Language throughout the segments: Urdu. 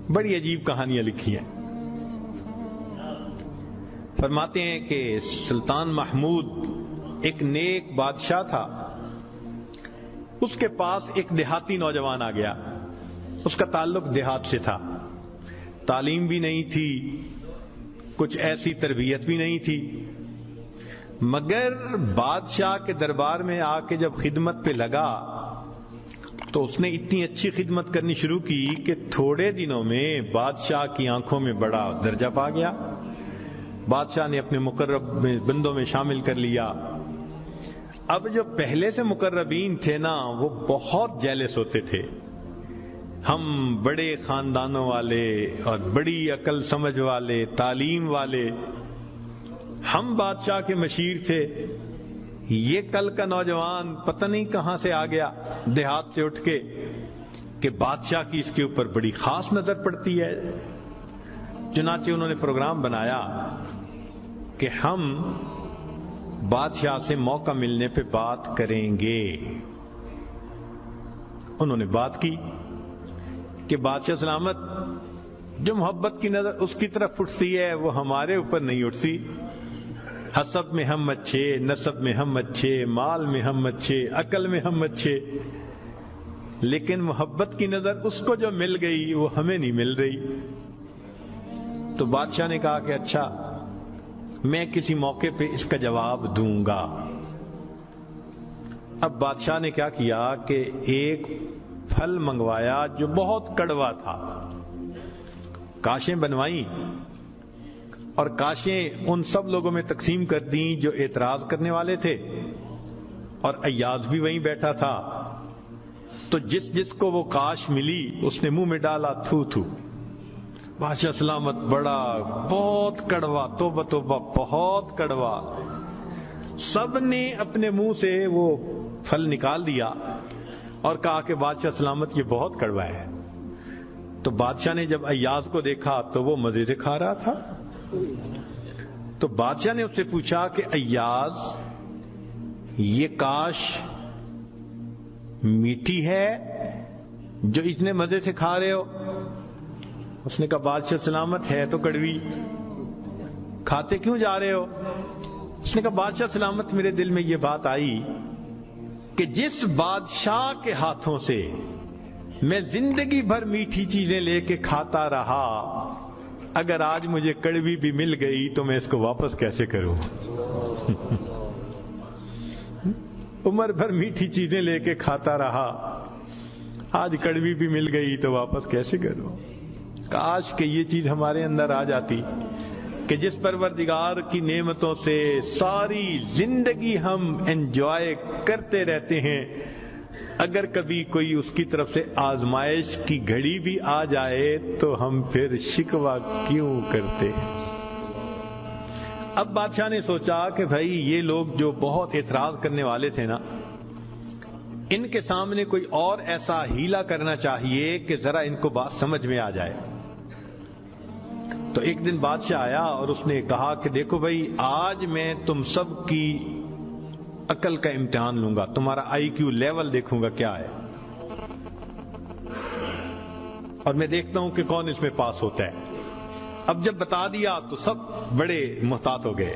بڑی عجیب کہانیاں لکھی ہیں. فرماتے ہیں کہ سلطان محمود ایک نیک بادشاہ تھا. اس کے پاس ایک دیہاتی نوجوان آ گیا. اس کا تعلق دیہات سے تھا. تعلیم بھی نہیں تھی, کچھ ایسی تربیت بھی نہیں تھی, مگر بادشاہ کے دربار میں آ کے جب خدمت پہ لگا تو اس نے اتنی اچھی خدمت کرنی شروع کی کہ تھوڑے دنوں میں بادشاہ کی آنکھوں میں بڑا درجہ پا گیا. بادشاہ نے اپنے مقرب بندوں میں شامل کر لیا. اب جو پہلے سے مقربین تھے نا, وہ بہت جیلس ہوتے تھے. ہم بڑے خاندانوں والے اور بڑی عقل سمجھ والے, تعلیم والے, ہم بادشاہ کے مشیر تھے. یہ کل کا نوجوان پتہ نہیں کہاں سے آ گیا دیہات سے اٹھ کے کہ بادشاہ کی اس کے اوپر بڑی خاص نظر پڑتی ہے. چنانچہ انہوں نے پروگرام بنایا کہ ہم بادشاہ سے موقع ملنے پہ بات کریں گے. انہوں نے بات کی کہ بادشاہ سلامت, جو محبت کی نظر اس کی طرف اٹھتی ہے وہ ہمارے اوپر نہیں اٹھتی. حسب میں ہم اچھے, نسب میں ہم اچھے, مال میں ہم اچھے, عقل میں ہم اچھے, لیکن محبت کی نظر اس کو جو مل گئی وہ ہمیں نہیں مل رہی. تو بادشاہ نے کہا کہ اچھا, میں کسی موقع پہ اس کا جواب دوں گا. اب بادشاہ نے کیا کیا کہ ایک پھل منگوایا جو بہت کڑوا تھا. کاشیں بنوائیں اور کاشیں ان سب لوگوں میں تقسیم کر دیں جو اعتراض کرنے والے تھے, اور ایاز بھی وہیں بیٹھا تھا. تو جس جس کو وہ کاش ملی اس نے منہ میں ڈالا, تھو تھو. بادشاہ سلامت بڑا بہت کڑوا, توبہ توبہ بہت کڑوا. سب نے اپنے منہ سے وہ پھل نکال دیا اور کہا کہ بادشاہ سلامت یہ بہت کڑوا ہے. تو بادشاہ نے جب ایاز کو دیکھا تو وہ مزے سے کھا رہا تھا. تو بادشاہ نے اس سے پوچھا کہ ایاز, یہ کاش میٹھی ہے جو اتنے مزے سے کھا رہے ہو؟ اس نے کہا بادشاہ سلامت ہے تو کڑوی, کھاتے کیوں جا رہے ہو؟ اس نے کہا بادشاہ سلامت میرے دل میں یہ بات آئی کہ جس بادشاہ کے ہاتھوں سے میں زندگی بھر میٹھی چیزیں لے کے کھاتا رہا, اگر آج مجھے کڑوی بھی مل گئی تو میں اس کو واپس کیسے کروں؟ عمر بھر میٹھی چیزیں لے کے کھاتا رہا, آج کڑوی بھی مل گئی تو واپس کیسے کروں؟ کاش کہ یہ چیز ہمارے اندر آ جاتی کہ جس پروردگار کی نعمتوں سے ساری زندگی ہم انجوائے کرتے رہتے ہیں, اگر کبھی کوئی اس کی طرف سے آزمائش کی گھڑی بھی آ جائے تو ہم پھر شکوہ کیوں کرتے ہیں؟ اب بادشاہ نے سوچا کہ بھائی یہ لوگ جو بہت اعتراض کرنے والے تھے نا, ان کے سامنے کوئی اور ایسا ہیلا کرنا چاہیے کہ ذرا ان کو بات سمجھ میں آ جائے. تو ایک دن بادشاہ آیا اور اس نے کہا کہ دیکھو بھائی, آج میں تم سب کی عقل کا امتحان لوں گا, تمہارا آئی کیو لیول دیکھوں گا کیا ہے, اور میں دیکھتا ہوں کہ کون اس میں پاس ہوتا ہے. اب جب بتا دیا تو سب بڑے محتاط ہو گئے.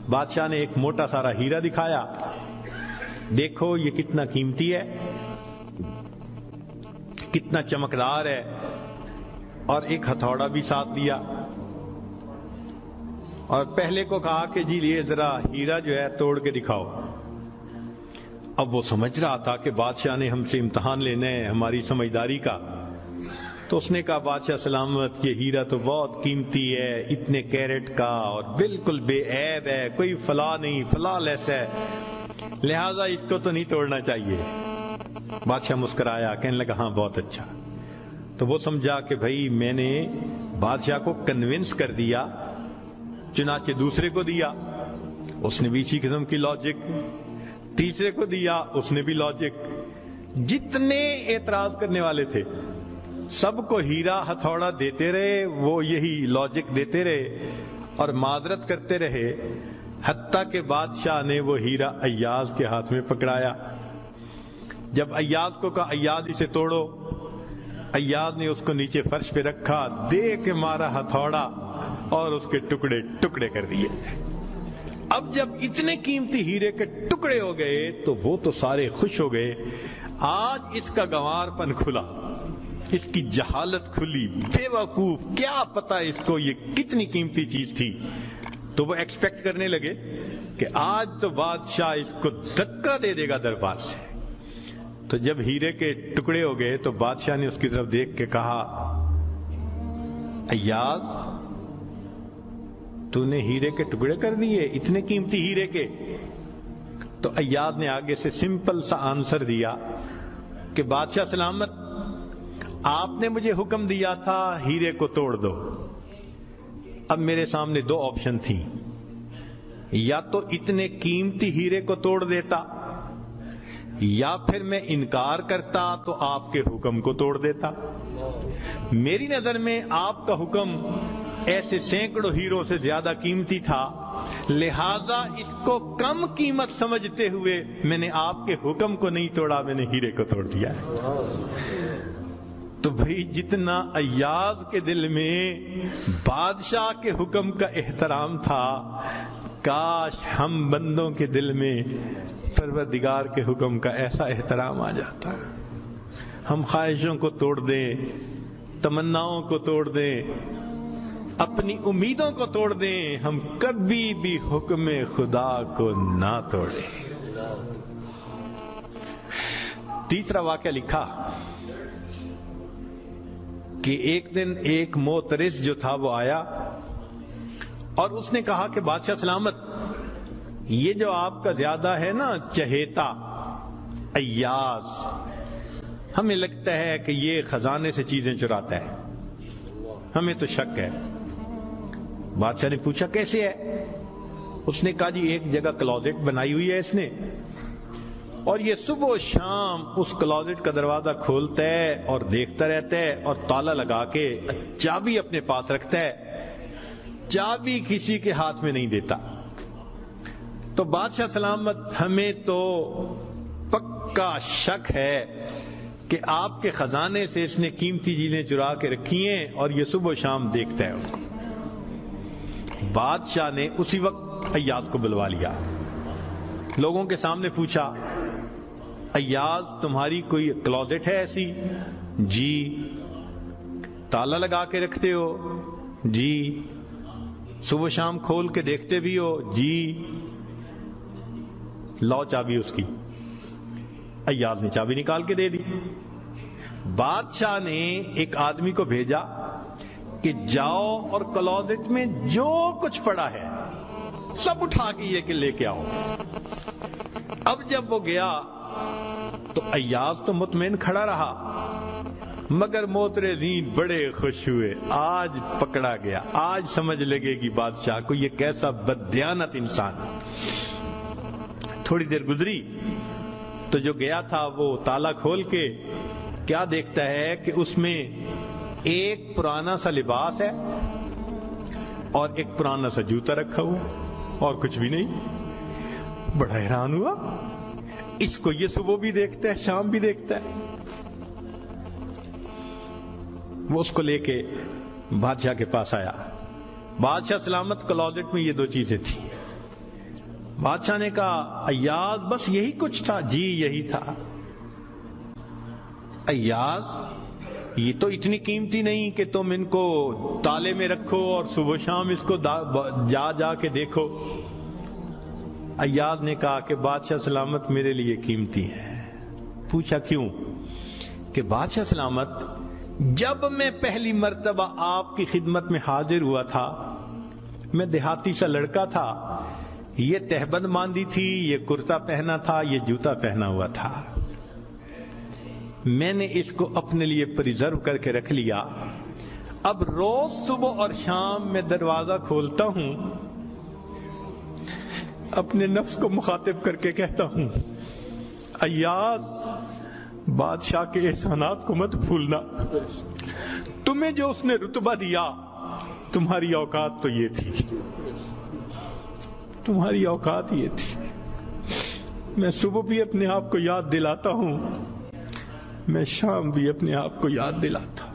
بادشاہ نے ایک موٹا سارا ہیرا دکھایا, دیکھو یہ کتنا قیمتی ہے, کتنا چمکدار ہے, اور ایک ہتھوڑا بھی ساتھ دیا, اور پہلے کو کہا کہ جی یہ ذرا ہیرا جو ہے توڑ کے دکھاؤ. اب وہ سمجھ رہا تھا کہ بادشاہ نے ہم سے امتحان لینا ہے ہماری سمجھداری کا. تو اس نے کہا بادشاہ سلامت یہ ہیرا تو بہت قیمتی ہے, اتنے کیرٹ کا, اور بالکل بے عیب ہے, کوئی فلاں نہیں, فلاں لیس ہے, لہذا اس کو تو نہیں توڑنا چاہیے. بادشاہ مسکرایا, کہنے لگا ہاں بہت اچھا. تو وہ سمجھا کہ بھائی میں نے بادشاہ کو کنونس کر دیا, چنانچہ دوسرے کو دیا, اس نے بھی اسی قسم کی لاجک, تیسرے کو دیا, اس نے بھی لاجک. جتنے اعتراض کرنے والے تھے سب کو ہیرا ہتھوڑا دیتے رہے, وہ یہی لاجک دیتے رہے اور معذرت کرتے رہے, حتیٰ کہ بادشاہ نے وہ ہیرا ایاز کے ہاتھ میں پکڑایا. جب ایاز کو کہا ایاز اسے توڑو, ایاز نے اس کو نیچے فرش پہ رکھا، دے کے مارا ہتھوڑا اور اس کے ٹکڑے ٹکڑے کر دیے۔ اب جب اتنے قیمتی ہیرے کے ٹکڑے ہو گئے تو وہ تو سارے خوش ہو گئے، آج اس کا گنوار پن کھلا، اس کی جہالت کھلی، بے وقوف، کیا پتا اس کو یہ کتنی قیمتی چیز تھی۔ تو وہ ایکسپیکٹ کرنے لگے کہ آج تو بادشاہ اس کو دھکا دے دے گا دربار سے۔ تو جب ہیرے کے ٹکڑے ہو گئے تو بادشاہ نے اس کی طرف دیکھ کے کہا، ایاز تو نے ہیرے کے ٹکڑے کر دیے، اتنے قیمتی ہیرے کے؟ تو ایاز نے آگے سے سمپل سا آنسر دیا کہ بادشاہ سلامت، آپ نے مجھے حکم دیا تھا ہیرے کو توڑ دو۔ اب میرے سامنے دو آپشن تھی، یا تو اتنے قیمتی ہیرے کو توڑ دیتا، یا پھر میں انکار کرتا تو آپ کے حکم کو توڑ دیتا۔ میری نظر میں آپ کا حکم ایسے سینکڑوں ہیروں سے زیادہ قیمتی تھا، لہذا اس کو کم قیمت سمجھتے ہوئے میں نے آپ کے حکم کو نہیں توڑا، میں نے ہیرے کو توڑ دیا ہے۔ تو بھئی جتنا ایاز کے دل میں بادشاہ کے حکم کا احترام تھا، کاش ہم بندوں کے دل میں پروردگار کے حکم کا ایسا احترام آ جاتا۔ ہم خواہشوں کو توڑ دیں، تمناؤں کو توڑ دیں، اپنی امیدوں کو توڑ دیں، ہم کبھی بھی حکم خدا کو نہ توڑیں۔ تیسرا واقعہ لکھا کہ ایک دن ایک معترض جو تھا وہ آیا اور اس نے کہا کہ بادشاہ سلامت، یہ جو آپ کا زیادہ ہے نا چہیتا ایاز، ہمیں لگتا ہے کہ یہ خزانے سے چیزیں چراتا ہے، ہمیں تو شک ہے۔ بادشاہ نے پوچھا کیسے ہے؟ اس نے کہا جی ایک جگہ کلوزٹ بنائی ہوئی ہے اس نے، اور یہ صبح و شام اس کلوزٹ کا دروازہ کھولتا ہے اور دیکھتا رہتا ہے اور تالا لگا کے چابی اپنے پاس رکھتا ہے، چابی کسی کے ہاتھ میں نہیں دیتا۔ تو بادشاہ سلامت، ہمیں تو پکا شک ہے کہ آپ کے خزانے سے اس نے قیمتی چیزیں چرا کے رکھی ہیں اور یہ صبح و شام دیکھتا ہے ان کو۔ بادشاہ نے اسی وقت ایاز کو بلوا لیا، لوگوں کے سامنے پوچھا، ایاز تمہاری کوئی کلوزٹ ہے ایسی؟ جی۔ تالا لگا کے رکھتے ہو؟ جی۔ صبح شام کھول کے دیکھتے بھی ہو؟ جی۔ لاؤ چابی اس کی۔ ایاز نے چابی نکال کے دے دی۔ بادشاہ نے ایک آدمی کو بھیجا کہ جاؤ اور کلوزٹ میں جو کچھ پڑا ہے سب اٹھا کے یہ کہ لے کے آؤ۔ اب جب وہ گیا تو ایاز تو مطمئن کھڑا رہا، مگر معترضین بڑے خوش ہوئے، آج پکڑا گیا، آج سمجھ لگے گی بادشاہ کو یہ کیسا بددیانت انسان۔ تھوڑی دیر گزری تو جو گیا تھا وہ تالا کھول کے کیا دیکھتا ہے کہ اس میں ایک پرانا سا لباس ہے اور ایک پرانا سا جوتا رکھا ہوا اور کچھ بھی نہیں۔ بڑا حیران ہوا، اس کو یہ صبح بھی دیکھتا ہے شام بھی دیکھتا ہے۔ وہ اس کو لے کے بادشاہ کے پاس آیا۔ بادشاہ سلامت، کلوزٹ میں یہ دو چیزیں تھیں۔ بادشاہ نے کہا ایاز بس یہی کچھ تھا؟ جی یہی تھا۔ ایاز یہ تو اتنی قیمتی نہیں کہ تم ان کو تالے میں رکھو اور صبح شام اس کو جا جا کے دیکھو۔ ایاز نے کہا کہ بادشاہ سلامت میرے لیے قیمتی ہے۔ پوچھا کیوں؟ کہ بادشاہ سلامت، جب میں پہلی مرتبہ آپ کی خدمت میں حاضر ہوا تھا، میں دیہاتی سا لڑکا تھا، یہ تہبند باندھی تھی، یہ کرتا پہنا تھا، یہ جوتا پہنا ہوا تھا، میں نے اس کو اپنے لیے پریزرو کر کے رکھ لیا۔ اب روز صبح اور شام میں دروازہ کھولتا ہوں، اپنے نفس کو مخاطب کر کے کہتا ہوں ایاز بادشاہ کے احسانات کو مت بھولنا، تمہیں جو اس نے رتبہ دیا تمہاری اوقات تو یہ تھی، تمہاری اوقات یہ تھی۔ میں صبح بھی اپنے آپ کو یاد دلاتا ہوں میں شام بھی اپنے آپ کو یاد دلاتا.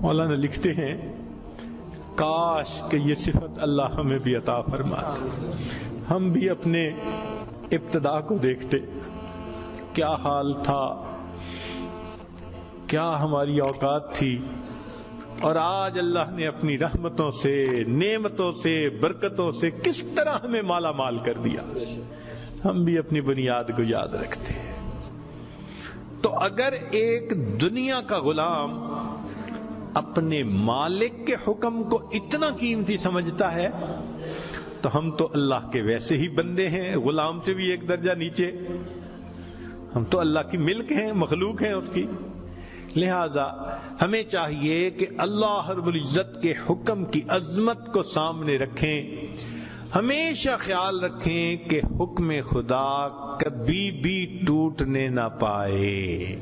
مولانا لکھتے ہیں کاش کہ یہ صفت اللہ ہمیں بھی عطا فرماتا. ہم بھی اپنے ابتدا کو دیکھتے، کیا حال تھا، کیا ہماری اوقات تھی، اور آج اللہ نے اپنی رحمتوں سے، نعمتوں سے، برکتوں سے کس طرح ہمیں مالا مال کر دیا. ہم بھی اپنی بنیاد کو یاد رکھتے ہیں. تو اگر ایک دنیا کا غلام اپنے مالک کے حکم کو اتنا قیمتی سمجھتا ہے تو ہم تو اللہ کے ویسے ہی بندے ہیں، غلام سے بھی ایک درجہ نیچے. ہم تو اللہ کی ملک ہیں، مخلوق ہیں اس کی. لہذا ہمیں چاہیے کہ اللہ رب العزت کے حکم کی عظمت کو سامنے رکھیں. ہمیشہ خیال رکھیں کہ حکم خدا کبھی بھی ٹوٹنے نہ پائے.